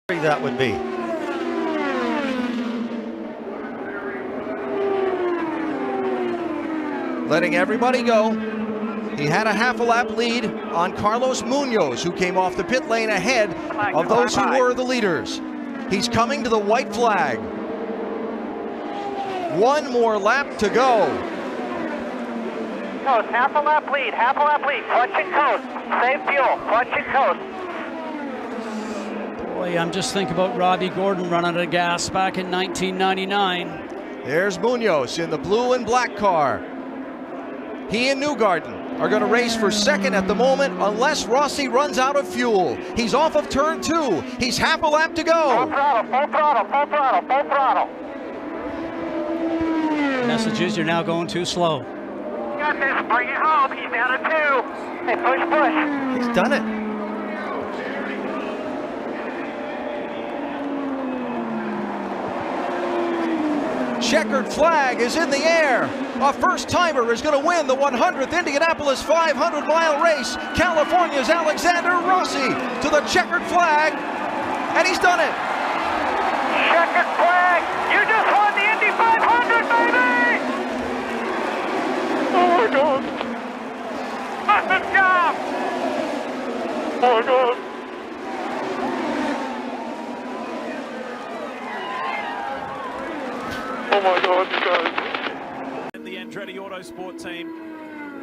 That would be. Letting everybody go. He had a half a lap lead on Carlos Munoz, who came off the pit lane ahead of those who were the leaders. He's coming to the white flag. One more lap to go. Coast, half a lap lead, clutch and coast, save fuel, clutch and coast. Boy, I'm just thinking about Robbie Gordon running out of gas back in 1999. There's Munoz in the blue and black car. He and Newgarden are going to race for second at the moment unless Rossi runs out of fuel. He's off of turn 2. He's half a lap to go. Full throttle. Message is you're now going too slow. Got this, bring it home, he's down to 2. Hey, push. He's done it. Checkered flag is in the air. A first-timer is going to win the 100th Indianapolis 500-mile race. California's Alexander Rossi to the checkered flag, and he's done it. Checkered flag, you just won the Indy 500, baby! Oh my God. Awesome job! Oh my God. Oh my God, you guys. And the Andretti Autosport team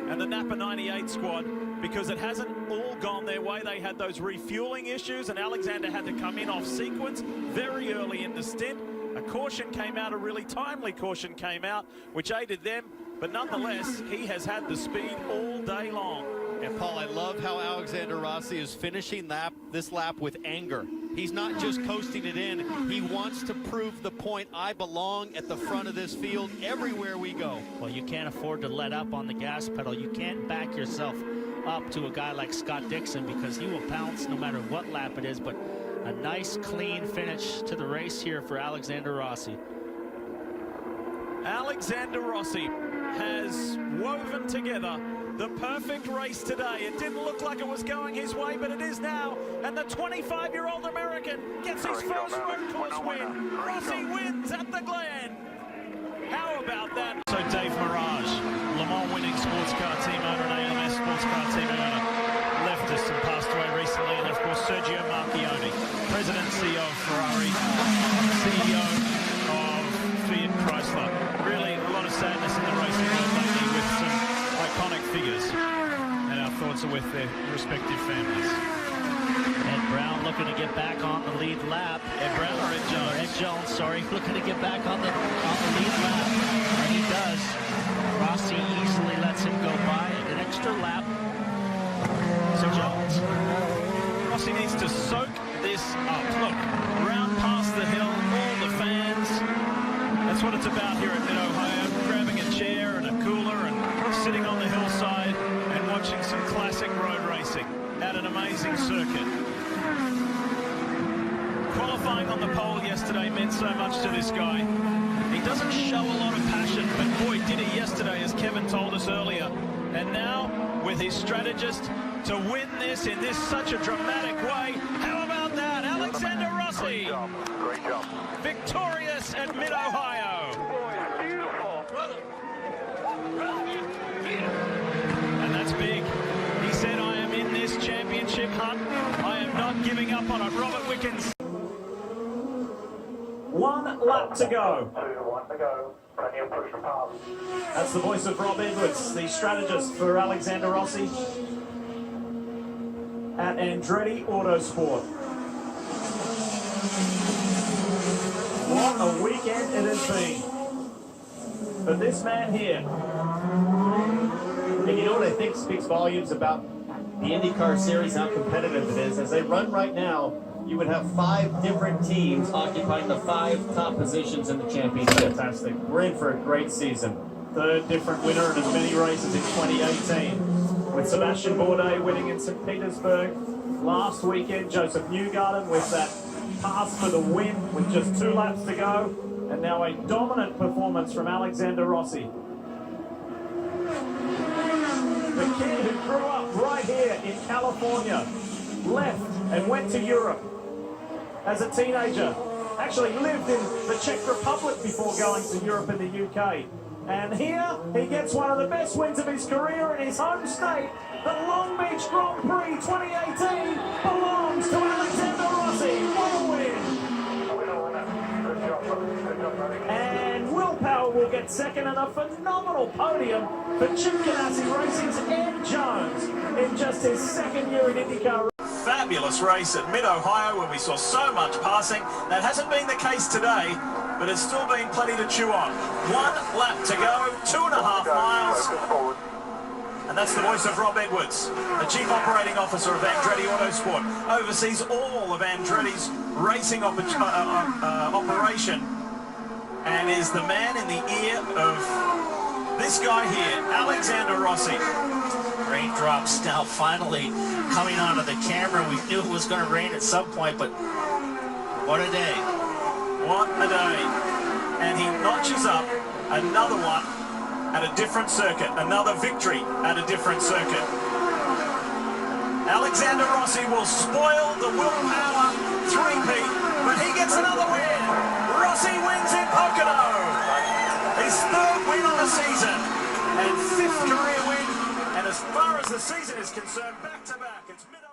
and the Napa 98 squad, because it hasn't all gone their way. They had those refueling issues, and Alexander had to come in off sequence very early in the stint. A caution came out, a really timely caution came out, which aided them, but nonetheless, he has had the speed all day long. And Paul, I love how Alexander Rossi is finishing this lap with anger. He's not just coasting it in. He wants to prove the point. I belong at the front of this field everywhere we go. Well, you can't afford to let up on the gas pedal. You can't back yourself up to a guy like Scott Dixon, because he will pounce no matter what lap it is. But a nice, clean finish to the race here for Alexander Rossi. Alexander Rossi has woven together the perfect race today. It didn't look like it was going his way, but it is now. And the 25-year-old American gets his first road course win. Rossi wins at the Glen. How about that? So Dave Mirage, Le Mans winning sports car team owner and AMS sports car team owner, left us and passed away recently. And of course, Sergio Marchionne, president and CEO of Ferrari, CEO of Fiat Chrysler. Really a lot of sadness in the racing world lately with some iconic figures, and our thoughts are with their respective families. Ed Brown looking to get back on the lead lap. Ed Brown or Ed Jones? Ed Jones, sorry, looking to get back on the lead lap, and he does. Rossi easily lets him go by an extra lap. So Jones, Rossi needs to soak this up. Look, round past the hill, all the fans. That's what it's about here at Mid-Ohio, grabbing a chair and a cooler and sitting on the hillside and watching some classic road racing at an amazing circuit. Qualifying on the pole yesterday meant so much to this guy. He doesn't show a lot of passion, but boy, did he yesterday, as Kevin told us earlier. And now, with his strategist, to win this in this such a dramatic way. How about that? Alexander Rossi. Great job. Victorious at Mid-Ohio. Beautiful. And that's big. He said, I am in this championship hunt. I am not giving up on it. Robert Wickens. 1 lap to go. 2 to 1 to go. Plenty of push to pass. That's the voice of Rob Edwards, the strategist for Alexander Rossi at Andretti Autosport. What a weekend it has been for this man here. And you know what I think speaks volumes about the IndyCar series, how competitive it is. As they run right now, you would have 5 different teams occupying the 5 top positions in the championship. Fantastic. We're in for a great season. 3rd different winner in as many races in 2018. With Sebastian Bourdais winning in St. Petersburg. Last weekend, Joseph Newgarden with that pass for the win with just 2 laps to go. And now a dominant performance from Alexander Rossi. The kid who grew up right here in California, left and went to Europe. as a teenager. Actually lived in the Czech Republic before going to Europe and the UK. And here he gets one of the best wins of his career in his home state. The Long Beach Grand Prix 2018 belongs to Alexander Rossi. What a win! And Will Power will get second, and a phenomenal podium for Chip Ganassi Racing's Ed Jones in just his second year in IndyCar. Fabulous race at Mid-Ohio where we saw so much passing. That hasn't been the case today, but it's still been plenty to chew on. 1 lap to go, 2.5 miles. And that's the voice of Rob Edwards, the Chief Operating Officer of Andretti Autosport. Oversees all of Andretti's racing operation and is the man in the ear of this guy here, Alexander Rossi. Raindrops now finally coming onto the camera. We knew it was going to rain at some point, but what a day. What a day. And he notches up another one at a different circuit, another victory at a different circuit. Alexander Rossi will spoil the Will Power three-peat, but he gets another win. Rossi wins in Pocono. His 3rd win on the season and 5th career win. And as far as the season is concerned, back-to-back, it's mid